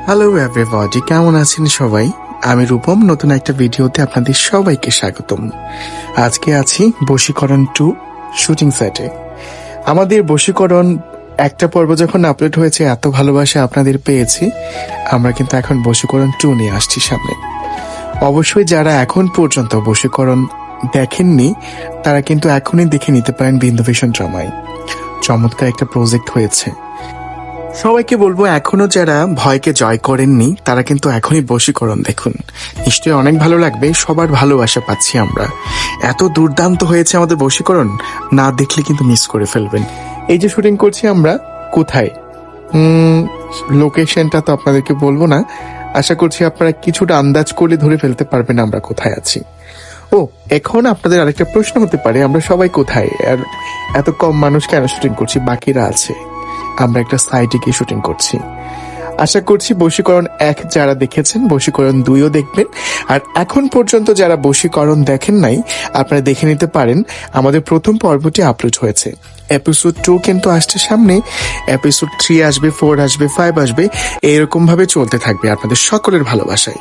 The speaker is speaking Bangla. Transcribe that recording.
হ্যালো এভরিবডি, কেমন আছেন সবাই? আমি রূপম, নতুন একটা ভিডিওতে আপনাদের সবাইকে স্বাগতম। আজকে আছি বশীকরণ 2 শুটিং সেটে। আমাদের বশীকরণ একটা পর্ব যখন আপলোড হয়েছে, এত ভালোবাসা আপনাদের পেয়েছি, আমরা কিন্তু এখন বশীকরণ 2 নিয়ে আসছি সামনে। অবশ্যই যারা এখন পর্যন্ত বশীকরণ দেখেননি তারা কিন্তু এখনই দেখে নিতে পারেন বিন্দুভীষণ ড্রামায়। চমৎকার একটা প্রজেক্ট হয়েছে। সবাইকে বলবো, এখনো যারা ভয়কে জয় করেননি তারা কিন্তু এখনই বশীকরণ দেখুন, নিশ্চয়ই অনেক ভালো লাগবে। সবার ভালোবাসা পাচ্ছি আমরা। এত দুর্দান্ত হয়েছে আমাদের বশীকরণ, না দেখলে কিন্তু মিস করে ফেলবেন। এই যে শুটিং করছি আমরা, কোথায় লোকেশনটা তো আপনাদেরকে বলবো না, আশা করছি আপনারা কিছুটা আন্দাজ করলে ধরে ফেলতে পারবেন আমরা কোথায় আছি। ও, এখন আপনাদের আরেকটা প্রশ্ন হতে পারে, আমরা সবাই কোথায় আর এত কম মানুষ কেন শুটিং করছি, বাকিরা আছে? আমরা একটা সাইটে গিয়ে শুটিং করছি। আশা করছি বশীকরণ 1 যারা দেখেছেন বশীকরণ 2ও দেখবেন। আর এখন পর্যন্ত যারা বশীকরণ দেখেন নাই, আপনারা দেখে নিতে পারেন। আমাদের প্রথম পর্বটি আপলোড হয়েছে, এপিসোড 2 কিন্তু আসছে সামনে, এপিসোড 3 আসবে, 4 আসবে, 5 আসবে, এরকম ভাবে চলতে থাকবে আপনাদের সকলের ভালোবাসায়।